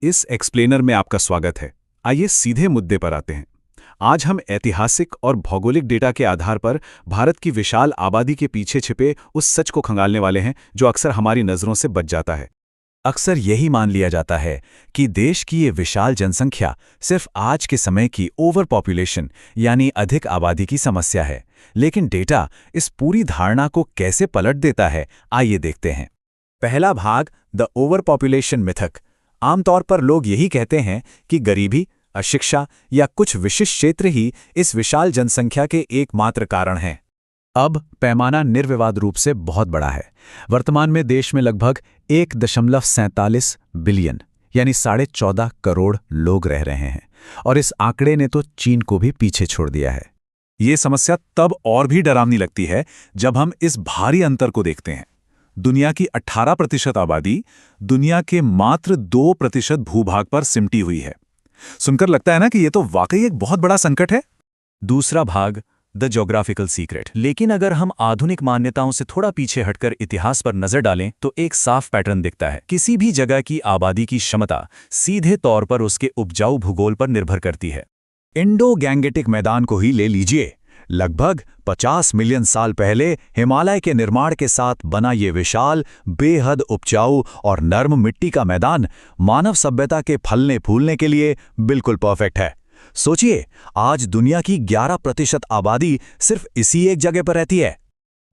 इस एक्सप्लेनर में आपका स्वागत है। आइए सीधे मुद्दे पर आते हैं। आज हम ऐतिहासिक और भौगोलिक डेटा के आधार पर भारत की विशाल आबादी के पीछे छिपे उस सच को खंगालने वाले हैं जो अक्सर हमारी नज़रों से बच जाता है। अक्सर यही मान लिया जाता है कि देश की ये विशाल जनसंख्या सिर्फ आज के समय की ओवर पॉपुलेशन यानी अधिक आबादी की समस्या है, लेकिन डेटा इस पूरी धारणा को कैसे पलट देता है, आइए देखते हैं। पहला भाग, द ओवर पॉपुलेशन मिथक। आमतौर पर लोग यही कहते हैं कि गरीबी, अशिक्षा या कुछ विशिष्ट क्षेत्र ही इस विशाल जनसंख्या के एकमात्र कारण हैं। अब पैमाना निर्विवाद रूप से बहुत बड़ा है। वर्तमान में देश में लगभग 1.47 बिलियन यानी 14.5 करोड़ लोग रह रहे हैं, और इस आंकड़े ने तो चीन को भी पीछे छोड़ दिया है। ये समस्या तब और भी डरावनी लगती है जब हम इस भारी अंतर को देखते हैं। दुनिया की 18% आबादी दुनिया के मात्र 2% भूभाग पर सिमटी हुई है। सुनकर लगता है ना कि ये तो वाकई एक बहुत बड़ा संकट है। दूसरा भाग, द ज्योग्राफिकल सीक्रेट। लेकिन अगर हम आधुनिक मान्यताओं से थोड़ा पीछे हटकर इतिहास पर नजर डालें तो एक साफ पैटर्न दिखता है। किसी भी जगह की आबादी की क्षमता सीधे तौर पर उसके उपजाऊ भूगोल पर निर्भर करती है। इंडो गैंगेटिक मैदान को ही ले लीजिए। लगभग 50 मिलियन साल पहले हिमालय के निर्माण के साथ बना ये विशाल, बेहद उपजाऊ और नर्म मिट्टी का मैदान मानव सभ्यता के फलने फूलने के लिए बिल्कुल परफेक्ट है। सोचिए, आज दुनिया की 11% आबादी सिर्फ इसी एक जगह पर रहती है।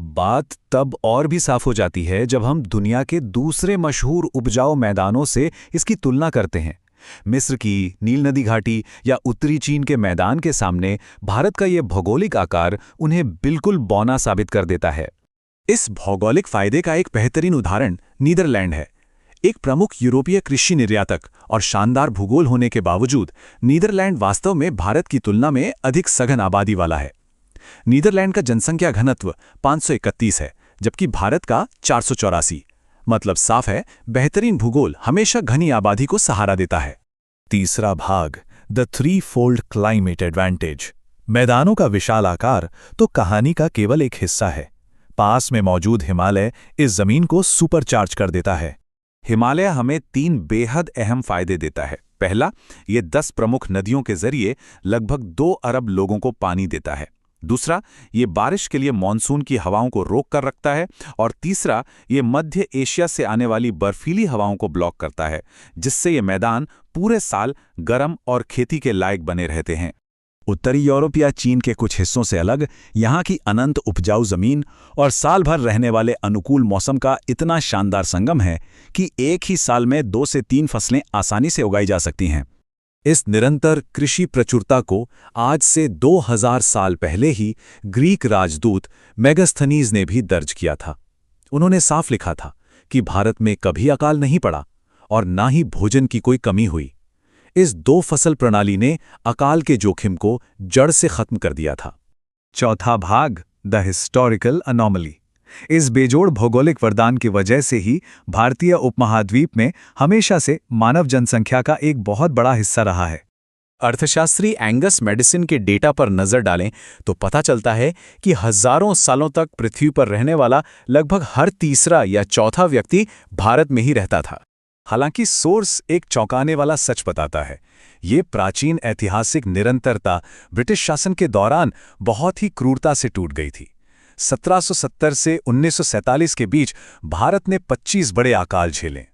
बात तब और भी साफ हो जाती है जब हम दुनिया के दूसरे मशहूर उपजाऊ मैदानों से इसकी तुलना करते हैं। मिस्र की नील नदी घाटी या उत्तरी चीन के मैदान के सामने भारत का ये भौगोलिक आकार उन्हें बिल्कुल बौना साबित कर देता है। इस भौगोलिक फायदे का एक बेहतरीन उदाहरण नीदरलैंड है। एक प्रमुख यूरोपीय कृषि निर्यातक और शानदार भूगोल होने के बावजूद नीदरलैंड वास्तव में भारत की तुलना में अधिक सघन आबादी वाला है। नीदरलैंड का जनसंख्या घनत्व 531 है, जबकि भारत का 484। मतलब साफ है, बेहतरीन भूगोल हमेशा घनी आबादी को सहारा देता है। तीसरा भाग, the three fold climate advantage. मैदानों का विशाल आकार तो कहानी का केवल एक हिस्सा है। पास में मौजूद हिमालय इस जमीन को सुपरचार्ज कर देता है। हिमालय हमें 3 बेहद अहम फायदे देता है। पहला, ये 10 प्रमुख नदियों के जरिए लगभग 2 अरब लोगों को पानी देता है। दूसरा, ये बारिश के लिए मॉनसून की हवाओं को रोक कर रखता है। और तीसरा, ये मध्य एशिया से आने वाली बर्फीली हवाओं को ब्लॉक करता है, जिससे ये मैदान पूरे साल गर्म और खेती के लायक बने रहते हैं। उत्तरी यूरोप या चीन के कुछ हिस्सों से अलग यहाँ की अनंत उपजाऊ जमीन और साल भर रहने वाले अनुकूल मौसम का इतना शानदार संगम है कि एक ही साल में 2 से 3 फसलें आसानी से उगाई जा सकती हैं। इस निरंतर कृषि प्रचुरता को आज से 2000 साल पहले ही ग्रीक राजदूत मेगास्थनीज ने भी दर्ज किया था। उन्होंने साफ लिखा था कि भारत में कभी अकाल नहीं पड़ा और ना ही भोजन की कोई कमी हुई। इस 2 फसल प्रणाली ने अकाल के जोखिम को जड़ से खत्म कर दिया था। चौथा भाग, द हिस्टोरिकल अनोमली। इस बेजोड़ भौगोलिक वरदान की वजह से ही भारतीय उपमहाद्वीप में हमेशा से मानव जनसंख्या का एक बहुत बड़ा हिस्सा रहा है। अर्थशास्त्री एंगस मेडिसन के डेटा पर नजर डालें तो पता चलता है कि हजारों सालों तक पृथ्वी पर रहने वाला लगभग हर तीसरा या चौथा व्यक्ति भारत में ही रहता था। हालांकि सोर्स एक चौंकाने वाला सच बताता है। ये प्राचीन ऐतिहासिक निरंतरता ब्रिटिश शासन के दौरान बहुत ही क्रूरता से टूट गई थी। 1770 से 1947 के बीच भारत ने 25 बड़े अकाल झेले।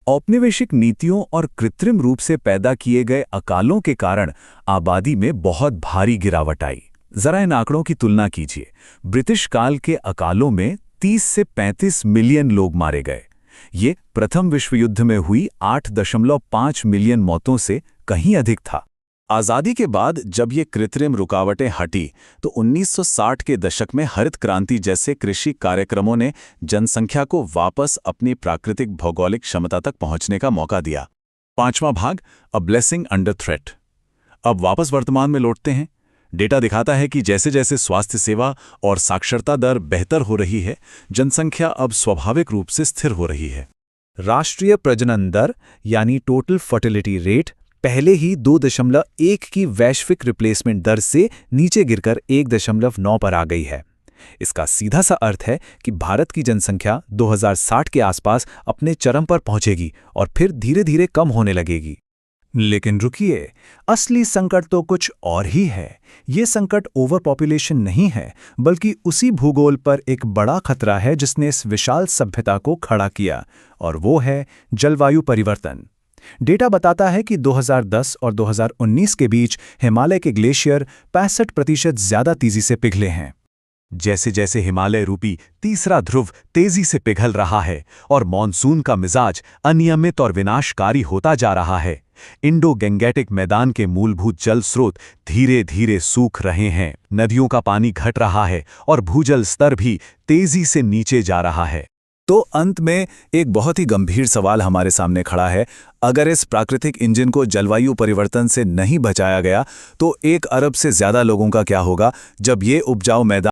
औपनिवेशिक नीतियों और कृत्रिम रूप से पैदा किए गए अकालों के कारण आबादी में बहुत भारी गिरावट आई। जरा इन आंकड़ों की तुलना कीजिए। ब्रिटिश काल के अकालों में 30 से 35 मिलियन लोग मारे गए। ये प्रथम विश्व युद्ध में हुई 8.5 मिलियन मौतों से कहीं अधिक था। आज़ादी के बाद जब ये कृत्रिम रुकावटें हटी तो 1960 के दशक में हरित क्रांति जैसे कृषि कार्यक्रमों ने जनसंख्या को वापस अपनी प्राकृतिक भौगोलिक क्षमता तक पहुंचने का मौका दिया। पांचवां भाग, अ ब्लेसिंग अंडर थ्रेट। अब वापस वर्तमान में लौटते हैं। डेटा दिखाता है कि जैसे जैसे स्वास्थ्य सेवा और साक्षरता दर बेहतर हो रही है, जनसंख्या अब स्वाभाविक रूप से स्थिर हो रही है। राष्ट्रीय प्रजनन दर यानी टोटल फर्टिलिटी रेट पहले ही 2.1 की वैश्विक रिप्लेसमेंट दर से नीचे गिरकर 1.9 पर आ गई है। इसका सीधा सा अर्थ है कि भारत की जनसंख्या 2060 के आसपास अपने चरम पर पहुंचेगी और फिर धीरे धीरे कम होने लगेगी। लेकिन रुकिए, असली संकट तो कुछ और ही है। ये संकट ओवर पॉपुलेशन नहीं है, बल्कि उसी भूगोल पर एक बड़ा खतरा है जिसने इस विशाल सभ्यता को खड़ा किया, और वो है जलवायु परिवर्तन। डेटा बताता है कि 2010 और 2019 के बीच हिमालय के ग्लेशियर 65% ज्यादा तेजी से पिघले हैं। जैसे जैसे हिमालय रूपी तीसरा ध्रुव तेजी से पिघल रहा है और मॉनसून का मिजाज अनियमित और विनाशकारी होता जा रहा है, इंडो गैंगेटिक मैदान के मूलभूत जल स्रोत धीरे धीरे सूख रहे हैं, नदियों का पानी घट रहा है और भूजल स्तर भी तेजी से नीचे जा रहा है। तो अंत में एक बहुत ही गंभीर सवाल हमारे सामने खड़ा है। अगर इस प्राकृतिक इंजन को जलवायु परिवर्तन से नहीं बचाया गया, तो 1 अरब से ज्यादा लोगों का क्या होगा जब ये उपजाऊ मैदान